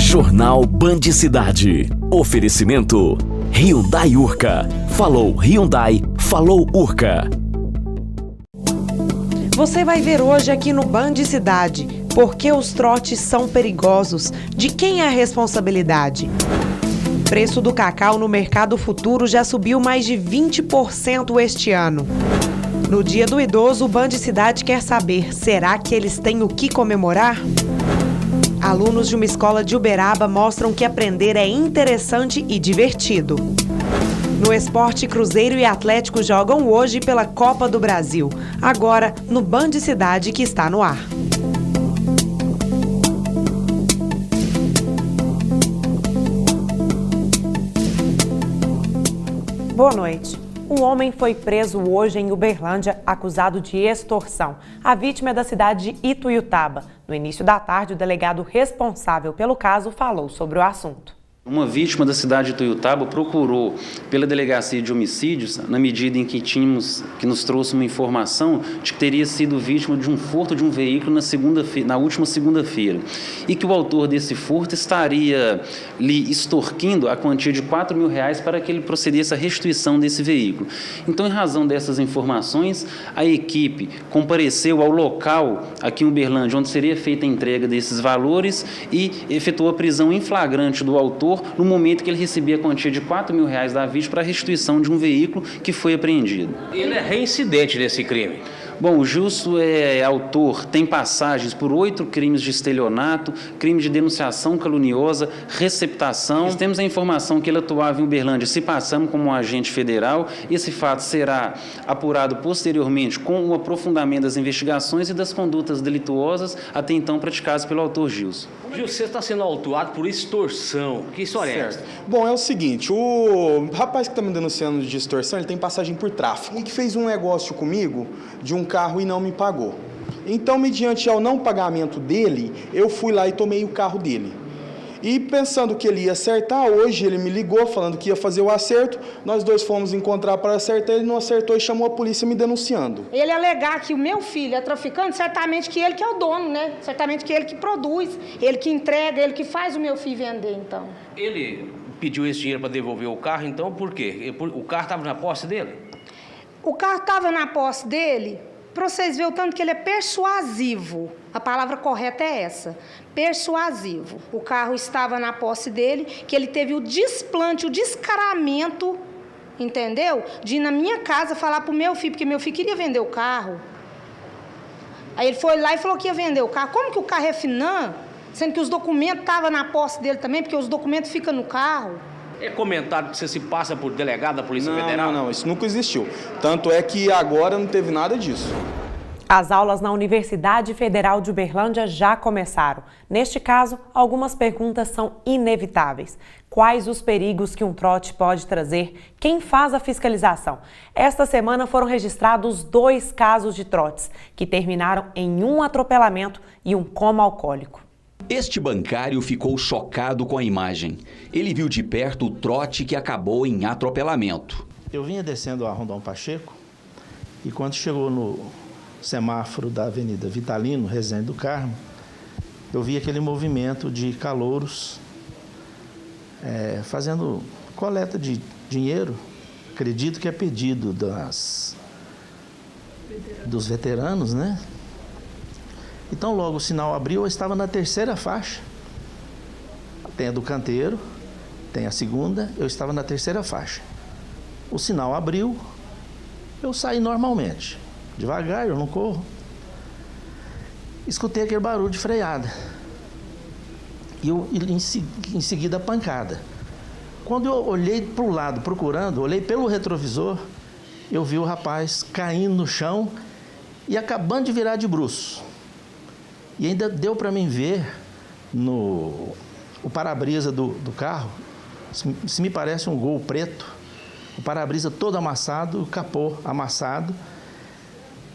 Jornal Band Cidade. Oferecimento Hyundai Urca. Falou Hyundai, falou Urca. Você vai ver hoje aqui no Band Cidade por que os trotes são perigosos, de quem é a responsabilidade. O preço do cacau no mercado futuro já subiu mais de 20% este ano. No Dia do Idoso, o Band Cidade quer saber, será que eles têm o que comemorar? Alunos de uma escola de Uberaba mostram que aprender é interessante e divertido. No esporte, Cruzeiro e Atlético jogam hoje pela Copa do Brasil. Agora, no Band Cidade, que está no ar. Boa noite. Um homem foi preso hoje em Uberlândia, acusado de extorsão. A vítima é da cidade de Ituiutaba. No início da tarde, o delegado responsável pelo caso falou sobre o assunto. Uma vítima da cidade de Ituiutaba procurou pela delegacia de homicídios, na medida em que nos trouxe uma informação de que teria sido vítima de um furto de um veículo na última segunda-feira, e que o autor desse furto estaria lhe extorquindo a quantia de R$4.000 para que ele procedesse à restituição desse veículo. Então, em razão dessas informações, a equipe compareceu ao local aqui em Uberlândia, onde seria feita a entrega desses valores, e efetuou a prisão em flagrante do autor no momento que ele recebia a quantia de R$4.000 da vítima para a restituição de um veículo que foi apreendido. Ele é reincidente nesse crime? Bom, o Justo é autor, tem passagens por 8 crimes de estelionato, crime de denunciação caluniosa, receptação. Nós temos a informação que ele atuava em Uberlândia se passando como um agente federal. Esse fato será apurado posteriormente com o aprofundamento das investigações e das condutas delituosas até então praticadas pelo autor Gilson. Gilson, você está sendo autuado por extorsão. Que história é essa? Bom, é o seguinte, o rapaz que está me denunciando de extorsão, ele tem passagem por tráfico e que fez um negócio comigo de um carro e não me pagou. Então, mediante ao não pagamento dele, eu fui lá e tomei o carro dele. E pensando que ele ia acertar, hoje ele me ligou falando que ia fazer o acerto, nós dois fomos encontrar para acertar, ele não acertou e chamou a polícia me denunciando. Ele alegar que o meu filho é traficante, certamente que ele que é o dono, né? Certamente que ele que produz, ele que entrega, ele que faz o meu filho vender, então. Ele pediu esse dinheiro para devolver o carro, então por quê? O carro estava na posse dele? O carro estava na posse dele, para vocês verem o tanto que ele é persuasivo. A palavra correta é essa, persuasivo. O carro estava na posse dele, que ele teve o desplante, o descaramento, entendeu? De ir na minha casa falar para o meu filho, porque meu filho queria vender o carro. Aí ele foi lá e falou que ia vender o carro. Como que o carro é Finan, sendo que os documentos estavam na posse dele também, porque os documentos ficam no carro? É comentado que você se passa por delegado da Polícia Federal? Não, isso nunca existiu. Tanto é que agora não teve nada disso. As aulas na Universidade Federal de Uberlândia já começaram. Neste caso, algumas perguntas são inevitáveis. Quais os perigos que um trote pode trazer? Quem faz a fiscalização? Esta semana foram registrados 2 casos de trotes, que terminaram em um atropelamento e um coma alcoólico. Este bancário ficou chocado com a imagem. Ele viu de perto o trote que acabou em atropelamento. Eu vinha descendo a Rondon Pacheco e quando chegou no semáforo da Avenida Vitalino, Resende do Carmo, eu vi aquele movimento de calouros fazendo coleta de dinheiro, acredito que é pedido dos veteranos, né? Então, logo o sinal abriu, eu estava na 3ª faixa. Tem a do canteiro, tem a 2ª, eu estava na 3ª faixa. O sinal abriu, eu saí normalmente. Devagar, eu não corro. Escutei aquele barulho de freada. E em seguida a pancada. Quando eu olhei para o lado procurando, olhei pelo retrovisor, eu vi o rapaz caindo no chão e acabando de virar de bruços. E ainda deu para mim ver o para-brisa do carro, se me parece um Gol preto, o para-brisa todo amassado, o capô amassado.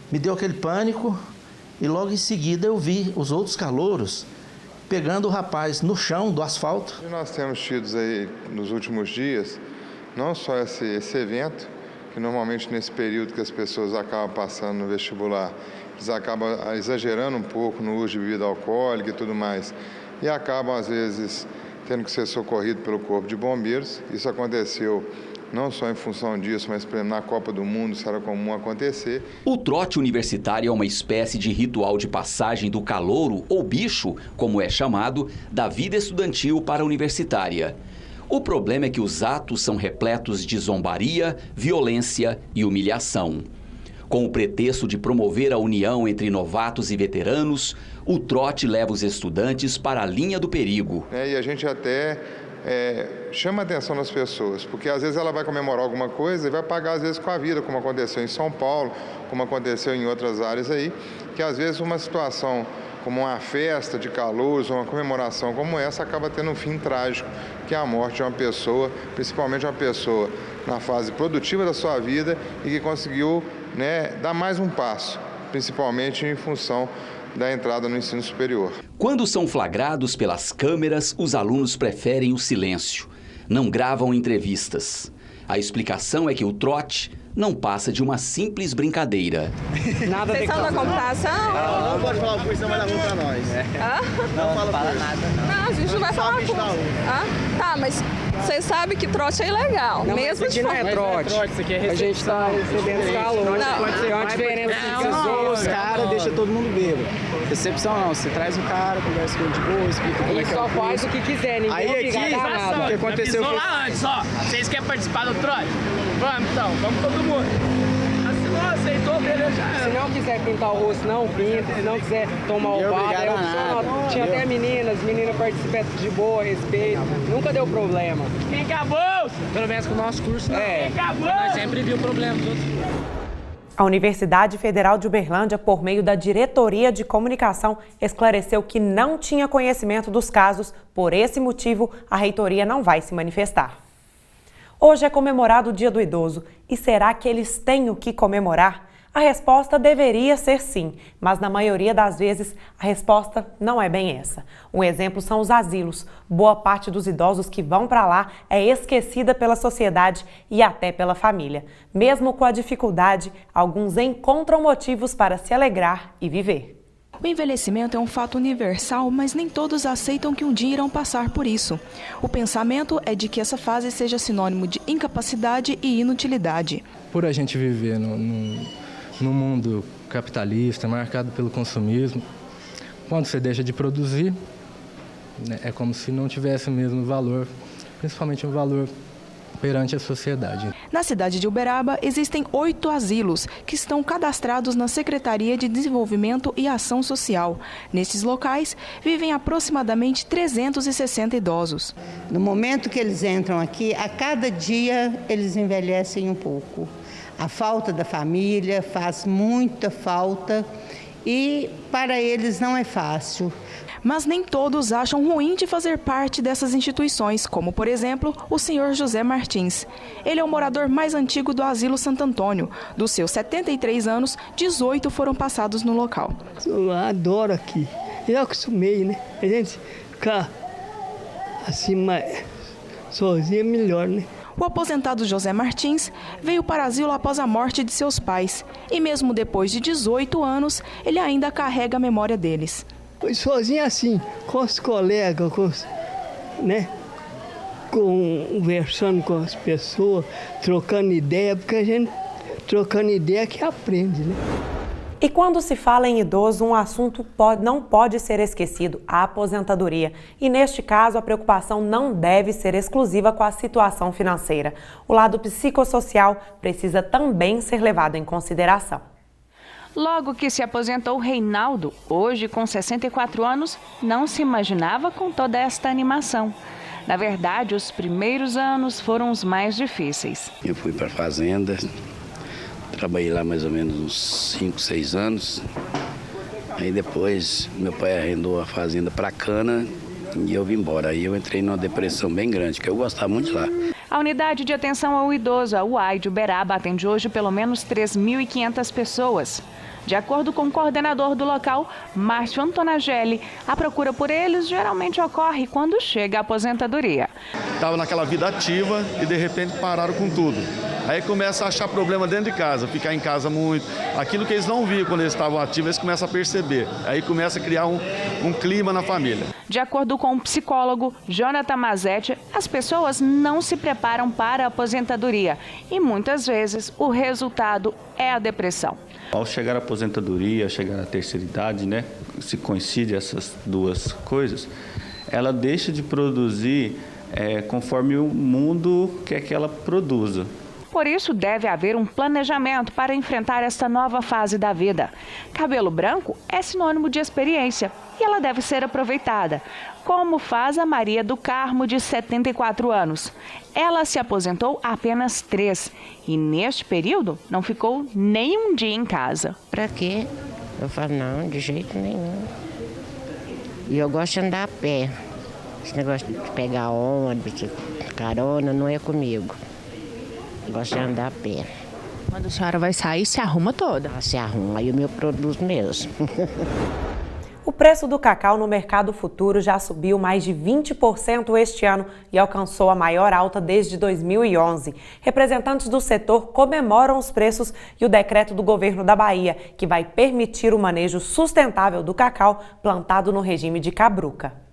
Me deu aquele pânico e logo em seguida eu vi os outros calouros pegando o rapaz no chão do asfalto. Nós temos tido aí nos últimos dias, não só esse evento, que normalmente nesse período que as pessoas acabam passando no vestibular, eles acabam exagerando um pouco no uso de bebida alcoólica e tudo mais, e acabam às vezes tendo que ser socorrido pelo Corpo de Bombeiros. Isso aconteceu não só em função disso, mas na Copa do Mundo isso era comum acontecer. O trote universitário é uma espécie de ritual de passagem do calouro, ou bicho, como é chamado, da vida estudantil para a universitária. O problema é que os atos são repletos de zombaria, violência e humilhação. Com o pretexto de promover a união entre novatos e veteranos, o trote leva os estudantes para a linha do perigo. E a gente até chama a atenção das pessoas, porque às vezes ela vai comemorar alguma coisa e vai pagar às vezes com a vida, como aconteceu em São Paulo, como aconteceu em outras áreas aí, que às vezes uma situação como uma festa de calouros, uma comemoração como essa, acaba tendo um fim trágico, que é a morte de uma pessoa, principalmente uma pessoa na fase produtiva da sua vida e que conseguiu dar mais um passo, principalmente em função da entrada no ensino superior. Quando são flagrados pelas câmeras, os alunos preferem o silêncio. Não gravam entrevistas. A explicação é que o trote não passa de uma simples brincadeira. Nada de da computação? Não pode falar por isso, não vai dar ruim pra nós. Não fala nada. Não, a gente não vai falar por Tá, mas você sabe que trote é ilegal. Não, mesmo isso aqui não é trote. Isso aqui é recepção. A gente está recebendo os calouros. Tem uma diferença. Os caras deixam todo mundo bêbado. Recepção não, você traz o cara, conversa com ele de boa, explica como é que é. Só faz o que quiser, ninguém aí aqui, nada. O que aconteceu foi... lá antes, ó. Vocês querem participar do trote? Vamos então, vamos todo mundo. Assinou, aceitou, beleza. Se não quiser pintar o rosto, não pinta. Se não quiser tomar o bar, é opcional. Tinha até meninas participam de boa, respeito. Nunca deu problema. Quem acabou? Pelo menos com o nosso curso, não. Quem acabou? Nós sempre viu problema dos outros. A Universidade Federal de Uberlândia, por meio da Diretoria de Comunicação, esclareceu que não tinha conhecimento dos casos. Por esse motivo, a reitoria não vai se manifestar. Hoje é comemorado o Dia do Idoso. E será que eles têm o que comemorar? A resposta deveria ser sim, mas na maioria das vezes a resposta não é bem essa. Um exemplo são os asilos. Boa parte dos idosos que vão para lá é esquecida pela sociedade e até pela família. Mesmo com a dificuldade, alguns encontram motivos para se alegrar e viver. O envelhecimento é um fato universal, mas nem todos aceitam que um dia irão passar por isso. O pensamento é de que essa fase seja sinônimo de incapacidade e inutilidade. Por a gente viver no mundo capitalista, marcado pelo consumismo, quando você deixa de produzir, é como se não tivesse o mesmo valor, principalmente um valor perante a sociedade. Na cidade de Uberaba, existem 8 asilos que estão cadastrados na Secretaria de Desenvolvimento e Ação Social. Nesses locais, vivem aproximadamente 360 idosos. No momento que eles entram aqui, a cada dia eles envelhecem um pouco. A falta da família faz muita falta e para eles não é fácil. Mas nem todos acham ruim de fazer parte dessas instituições, como, por exemplo, o senhor José Martins. Ele é o morador mais antigo do Asilo Santo Antônio. Dos seus 73 anos, 18 foram passados no local. Eu adoro aqui. Eu acostumei, né? A gente ficar assim, mais sozinho é melhor, né? O aposentado José Martins veio para o asilo após a morte de seus pais. E mesmo depois de 18 anos, ele ainda carrega a memória deles. Sozinho assim, com os colegas, conversando com as pessoas, trocando ideia, porque a gente trocando ideia que aprende, né? E quando se fala em idoso, um assunto não pode ser esquecido, a aposentadoria. E neste caso, a preocupação não deve ser exclusiva com a situação financeira. O lado psicossocial precisa também ser levado em consideração. Logo que se aposentou Reinaldo, hoje com 64 anos, não se imaginava com toda esta animação. Na verdade, os primeiros anos foram os mais difíceis. Eu fui para a fazenda, trabalhei lá mais ou menos uns 5, 6 anos. Aí depois meu pai arrendou a fazenda para cana e eu vim embora. Aí eu entrei numa depressão bem grande, porque eu gostava muito de lá. A unidade de atenção ao idoso, a UAI de Uberaba, atende hoje pelo menos 3.500 pessoas. De acordo com o coordenador do local, Márcio Antonagelli, a procura por eles geralmente ocorre quando chega a aposentadoria. Estava naquela vida ativa e de repente pararam com tudo. Aí começa a achar problema dentro de casa, ficar em casa muito. Aquilo que eles não viam quando eles estavam ativos, eles começam a perceber. Aí começa a criar um clima na família. De acordo com o psicólogo Jonathan Mazetti, as pessoas não se preparam para a aposentadoria e muitas vezes o resultado é a depressão. Ao chegar à aposentadoria, chegar à terceira idade, né, se coincide essas duas coisas, ela deixa de produzir conforme o mundo quer que ela produza. Por isso, deve haver um planejamento para enfrentar esta nova fase da vida. Cabelo branco é sinônimo de experiência e ela deve ser aproveitada, como faz a Maria do Carmo, de 74 anos. Ela se aposentou há apenas 3 e, neste período, não ficou nem um dia em casa. Pra quê? Eu falo, não, de jeito nenhum. E eu gosto de andar a pé. Esse negócio de pegar ônibus, carona, não é comigo. Gosto de andar a pé. Quando a senhora vai sair, se arruma toda? Se arruma, aí o meu produto mesmo. O preço do cacau no mercado futuro já subiu mais de 20% este ano e alcançou a maior alta desde 2011. Representantes do setor comemoram os preços e o decreto do governo da Bahia, que vai permitir o manejo sustentável do cacau plantado no regime de Cabruca.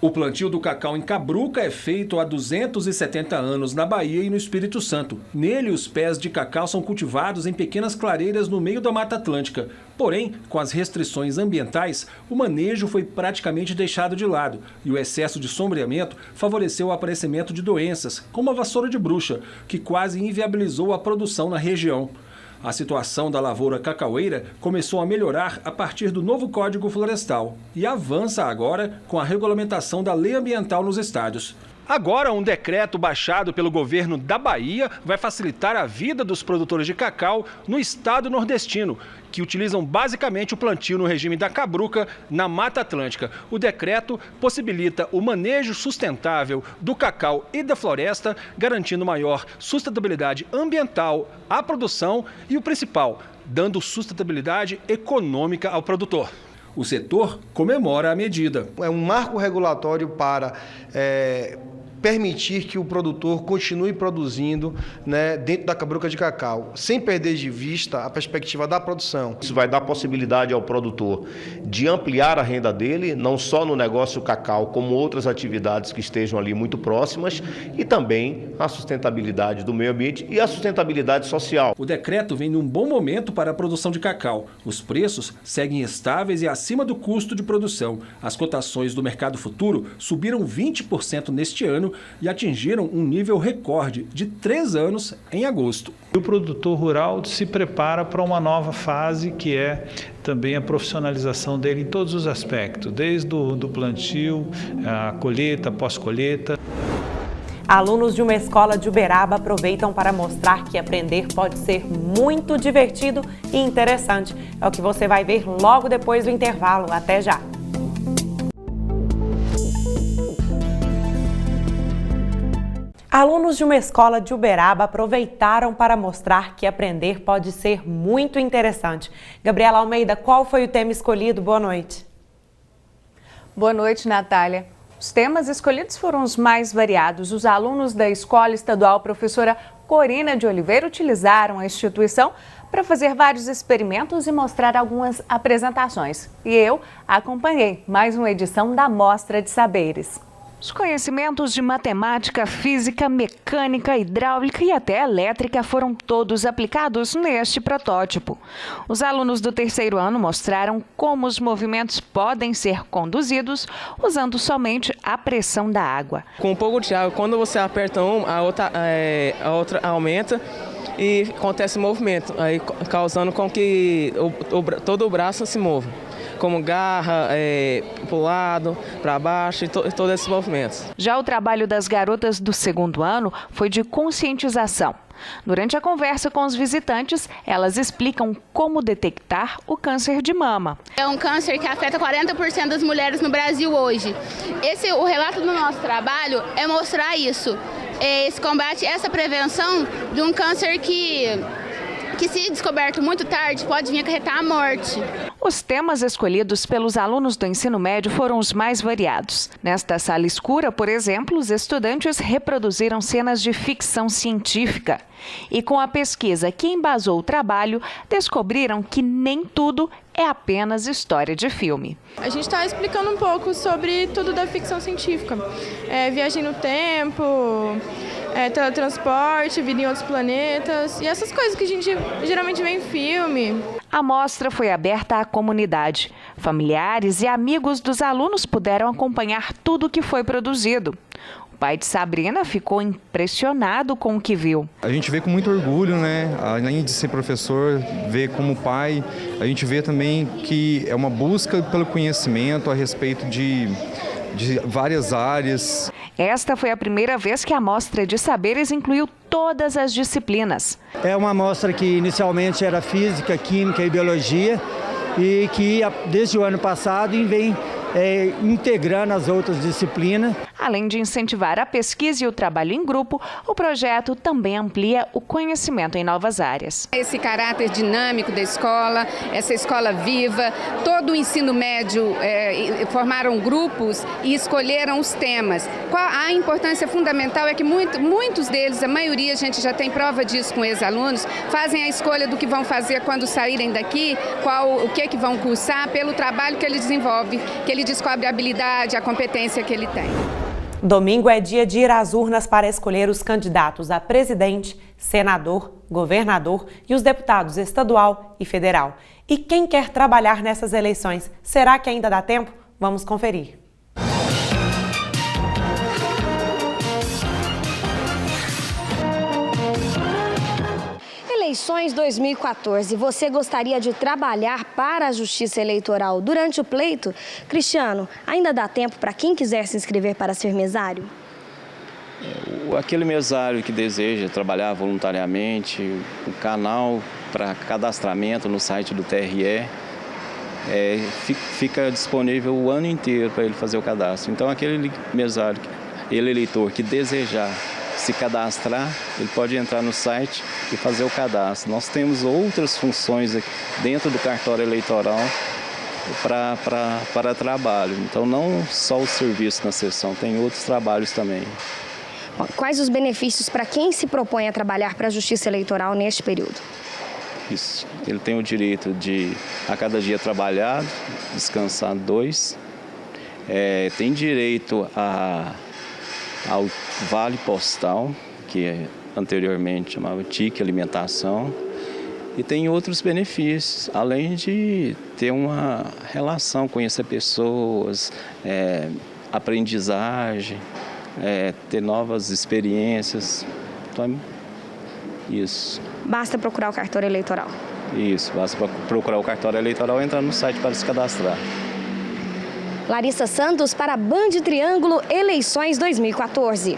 O plantio do cacau em Cabruca é feito há 270 anos na Bahia e no Espírito Santo. Nele, os pés de cacau são cultivados em pequenas clareiras no meio da Mata Atlântica. Porém, com as restrições ambientais, o manejo foi praticamente deixado de lado e o excesso de sombreamento favoreceu o aparecimento de doenças, como a vassoura de bruxa, que quase inviabilizou a produção na região. A situação da lavoura cacaueira começou a melhorar a partir do novo Código Florestal e avança agora com a regulamentação da lei ambiental nos estádios. Agora, um decreto baixado pelo governo da Bahia vai facilitar a vida dos produtores de cacau no estado nordestino, que utilizam basicamente o plantio no regime da Cabruca, na Mata Atlântica. O decreto possibilita o manejo sustentável do cacau e da floresta, garantindo maior sustentabilidade ambiental à produção e, o principal, dando sustentabilidade econômica ao produtor. O setor comemora a medida. É um marco regulatório para permitir que o produtor continue produzindo, né, dentro da cabruca de cacau, sem perder de vista a perspectiva da produção. Isso vai dar possibilidade ao produtor de ampliar a renda dele, não só no negócio cacau, como outras atividades que estejam ali muito próximas, e também a sustentabilidade do meio ambiente e a sustentabilidade social. O decreto vem num bom momento para a produção de cacau. Os preços seguem estáveis e acima do custo de produção. As cotações do mercado futuro subiram 20% neste ano e atingiram um nível recorde de 3 anos em agosto. O produtor rural se prepara para uma nova fase, que é também a profissionalização dele em todos os aspectos, desde do plantio, a colheita, pós-colheita. Alunos de uma escola de Uberaba aproveitam para mostrar que aprender pode ser muito divertido e interessante. É o que você vai ver logo depois do intervalo. Até já! Alunos de uma escola de Uberaba aproveitaram para mostrar que aprender pode ser muito interessante. Gabriela Almeida, qual foi o tema escolhido? Boa noite. Boa noite, Natália. Os temas escolhidos foram os mais variados. Os alunos da Escola Estadual Professora Corina de Oliveira utilizaram a instituição para fazer vários experimentos e mostrar algumas apresentações. E eu acompanhei mais uma edição da Mostra de Saberes. Os conhecimentos de matemática, física, mecânica, hidráulica e até elétrica foram todos aplicados neste protótipo. Os alunos do 3º ano mostraram como os movimentos podem ser conduzidos usando somente a pressão da água. Com um pouco de água, quando você aperta a outra aumenta e acontece movimento, aí causando com que todo o braço se mova, como garra, para o lado, para baixo e todos esses movimentos. Já o trabalho das garotas do 2º ano foi de conscientização. Durante a conversa com os visitantes, elas explicam como detectar o câncer de mama. É um câncer que afeta 40% das mulheres no Brasil hoje. O relato do nosso trabalho é mostrar isso, esse combate, essa prevenção de um câncer que se descoberto muito tarde, pode vir acarretar a morte. Os temas escolhidos pelos alunos do ensino médio foram os mais variados. Nesta sala escura, por exemplo, os estudantes reproduziram cenas de ficção científica. E com a pesquisa que embasou o trabalho, descobriram que nem tudo é apenas história de filme. A gente está explicando um pouco sobre tudo da ficção científica. Viagem no tempo, teletransporte, vida em outros planetas e essas coisas que a gente geralmente vê em filme. A mostra foi aberta à comunidade. Familiares e amigos dos alunos puderam acompanhar tudo o que foi produzido. O pai de Sabrina ficou impressionado com o que viu. A gente vê com muito orgulho, né? Além de ser professor, vê como pai, a gente vê também que é uma busca pelo conhecimento a respeito de várias áreas. Esta foi a primeira vez que a Mostra de Saberes incluiu todas as disciplinas. É uma mostra que inicialmente era física, química e biologia e que desde o ano passado vem integrando as outras disciplinas. Além de incentivar a pesquisa e o trabalho em grupo, o projeto também amplia o conhecimento em novas áreas. Esse caráter dinâmico da escola, essa escola viva, todo o ensino médio formaram grupos e escolheram os temas. A importância fundamental é que muitos deles, a maioria, a gente já tem prova disso com ex-alunos, fazem a escolha do que vão fazer quando saírem daqui, o que vão cursar, pelo trabalho que ele desenvolve, que ele descobre a habilidade, a competência que ele tem. Domingo é dia de ir às urnas para escolher os candidatos a presidente, senador, governador e os deputados estadual e federal. E quem quer trabalhar nessas eleições? Será que ainda dá tempo? Vamos conferir. Eleições 2014. Você gostaria de trabalhar para a Justiça Eleitoral durante o pleito? Cristiano, ainda dá tempo para quem quiser se inscrever para ser mesário? Aquele mesário que deseja trabalhar voluntariamente, o canal para cadastramento no site do TRE fica disponível o ano inteiro para ele fazer o cadastro. Então, aquele mesário, eleitor que desejar se cadastrar, ele pode entrar no site e fazer o cadastro. Nós temos outras funções aqui dentro do cartório eleitoral para trabalho. Então, não só o serviço na sessão, tem outros trabalhos também. Quais os benefícios para quem se propõe a trabalhar para a Justiça Eleitoral neste período? Isso. Ele tem o direito de, a cada dia trabalhado, descansar 2. Tem direito ao vale postal, que anteriormente chamava TIC alimentação, e tem outros benefícios, além de ter uma relação, conhecer pessoas, aprendizagem, ter novas experiências. Então, isso. Basta procurar o cartório eleitoral? Isso, basta procurar o cartório eleitoral e entrar no site para se cadastrar. Larissa Santos para Band Triângulo Eleições 2014.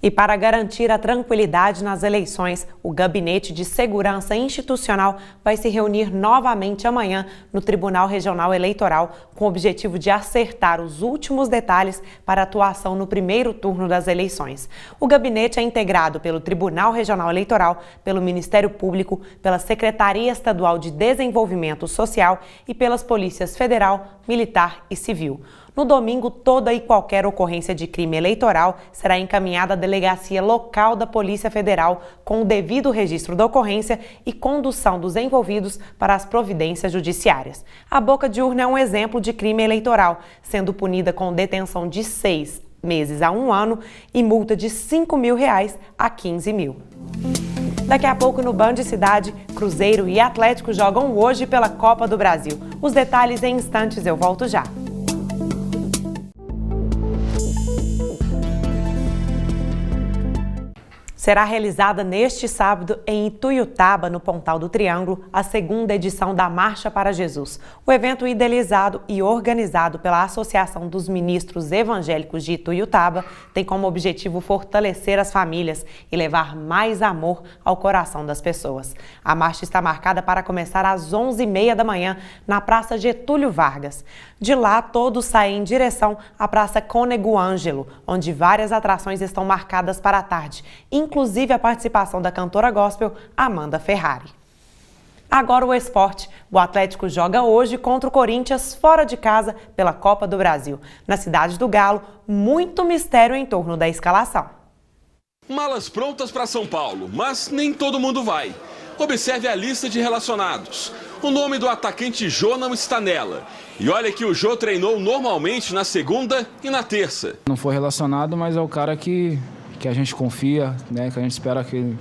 E para garantir a tranquilidade nas eleições, o Gabinete de Segurança Institucional vai se reunir novamente amanhã no Tribunal Regional Eleitoral com o objetivo de acertar os últimos detalhes para a atuação no primeiro turno das eleições. O gabinete é integrado pelo Tribunal Regional Eleitoral, pelo Ministério Público, pela Secretaria Estadual de Desenvolvimento Social e pelas Polícias Federal, Militar e Civil. No domingo, toda e qualquer ocorrência de crime eleitoral será encaminhada à delegacia local da Polícia Federal com o devido registro da ocorrência e condução dos envolvidos para as providências judiciárias. A boca de urna é um exemplo de crime eleitoral, sendo punida com detenção de 6 meses a 1 ano e multa de R$ 5.000 a R$ 15.000. Daqui a pouco no Band Cidade, Cruzeiro e Atlético jogam hoje pela Copa do Brasil. Os detalhes em instantes, eu volto já. Será realizada neste sábado em Ituiutaba, no Pontal do Triângulo, a segunda edição da Marcha para Jesus. O evento idealizado e organizado pela Associação dos Ministros Evangélicos de Ituiutaba tem como objetivo fortalecer as famílias e levar mais amor ao coração das pessoas. A marcha está marcada para começar às 11h30 da manhã na Praça Getúlio Vargas. De lá, todos saem em direção à Praça Cônego Ângelo, onde várias atrações estão marcadas para a tarde, inclusive a participação da cantora gospel Amanda Ferrari. Agora o esporte. O Atlético joga hoje contra o Corinthians fora de casa pela Copa do Brasil. Na cidade do Galo, muito mistério em torno da escalação. Malas prontas para São Paulo, mas nem todo mundo vai. Observe a lista de relacionados. O nome do atacante Jô não está nela. E olha que o Jô treinou normalmente na segunda e na terça. Não foi relacionado, mas é o cara que a gente confia, né? Que a gente espera que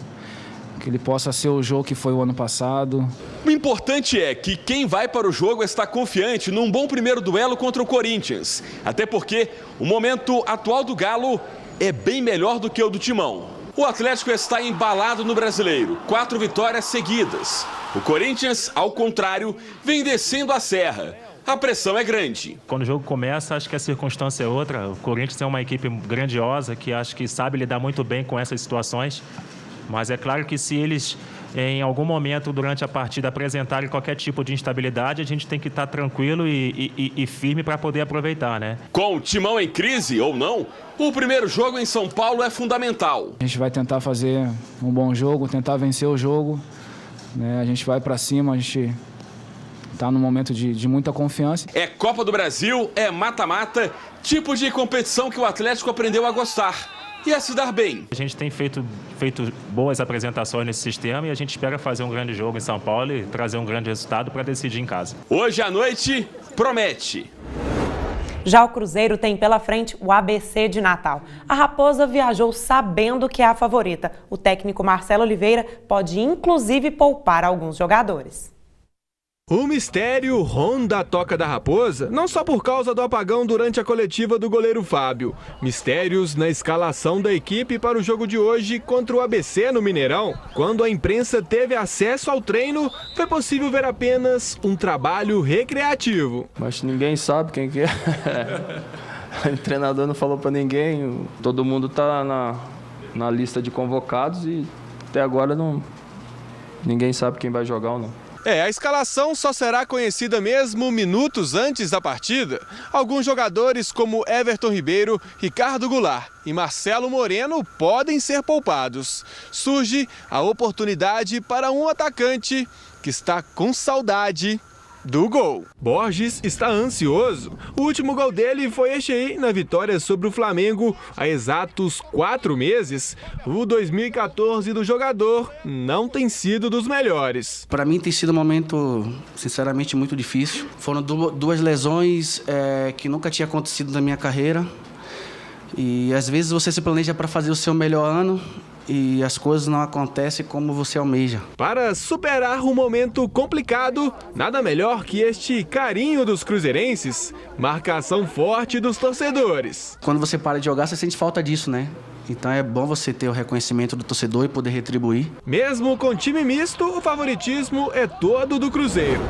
ele possa ser o Jô que foi o ano passado. O importante é que quem vai para o jogo está confiante num bom primeiro duelo contra o Corinthians. Até porque o momento atual do Galo é bem melhor do que o do Timão. O Atlético está embalado no Brasileiro, 4 vitórias seguidas. O Corinthians, ao contrário, vem descendo a serra. A pressão é grande. Quando o jogo começa, acho que a circunstância é outra. O Corinthians é uma equipe grandiosa que acho que sabe lidar muito bem com essas situações. Mas é claro que se eles, em algum momento durante a partida, apresentarem qualquer tipo de instabilidade, a gente tem que estar tranquilo e firme para poder aproveitar, né? Com o Timão em crise ou não, o primeiro jogo em São Paulo é fundamental. A gente vai tentar fazer um bom jogo, tentar vencer o jogo, né? A gente vai para cima, a gente está num momento de muita confiança. É Copa do Brasil, é mata-mata, tipo de competição que o Atlético aprendeu a gostar e a se dar bem. A gente tem feito boas apresentações nesse sistema e a gente espera fazer um grande jogo em São Paulo e trazer um grande resultado para decidir em casa. Hoje à noite, promete. Já o Cruzeiro tem pela frente o ABC de Natal. A Raposa viajou sabendo que é a favorita. O técnico Marcelo Oliveira pode inclusive poupar alguns jogadores. O mistério ronda a Toca da Raposa, não só por causa do apagão durante a coletiva do goleiro Fábio. Mistérios na escalação da equipe para o jogo de hoje contra o ABC no Mineirão. Quando a imprensa teve acesso ao treino, foi possível ver apenas um trabalho recreativo. Mas ninguém sabe quem que é. O treinador não falou para ninguém, todo mundo está na lista de convocados e até agora ninguém sabe quem vai jogar ou não. A escalação só será conhecida mesmo minutos antes da partida. Alguns jogadores como Everton Ribeiro, Ricardo Goulart e Marcelo Moreno podem ser poupados. Surge a oportunidade para um atacante que está com saudade do gol. Borges está ansioso. O último gol dele foi este aí, na vitória sobre o Flamengo há exatos 4 meses. O 2014 do jogador não tem sido dos melhores. Para mim tem sido um momento, sinceramente, muito difícil. Foram duas lesões que nunca tinha acontecido na minha carreira. E às vezes você se planeja para fazer o seu melhor ano e as coisas não acontecem como você almeja. Para superar um momento complicado, nada melhor que este carinho dos cruzeirenses, marcação forte dos torcedores. Quando você para de jogar, você sente falta disso, né? Então é bom você ter o reconhecimento do torcedor e poder retribuir. Mesmo com time misto, o favoritismo é todo do Cruzeiro.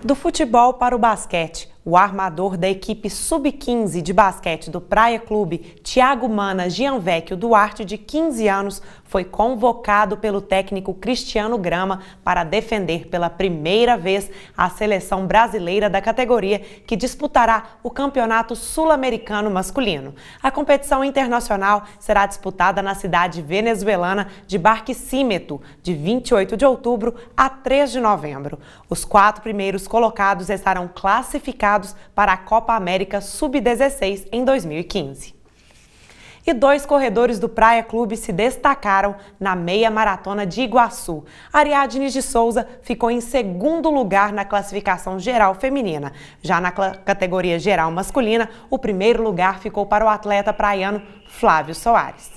Do futebol para o basquete, o armador da equipe Sub-15 de basquete do Praia Clube, Thiago Mana Gianvecchio Duarte, de 15 anos, foi convocado pelo técnico Cristiano Grama para defender pela primeira vez a seleção brasileira da categoria, que disputará o Campeonato Sul-Americano Masculino. A competição internacional será disputada na cidade venezuelana de Barquisimeto, de 28 de outubro a 3 de novembro. Os 4 primeiros colocados estarão classificados para a Copa América Sub-16 em 2015. E 2 corredores do Praia Clube se destacaram na meia maratona de Iguaçu. Ariadne de Souza ficou em 2º lugar na classificação geral feminina. Já na categoria geral masculina, o 1º lugar ficou para o atleta praiano Flávio Soares.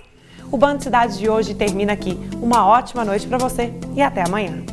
O Band Cidade de hoje termina aqui. Uma ótima noite para você e até amanhã.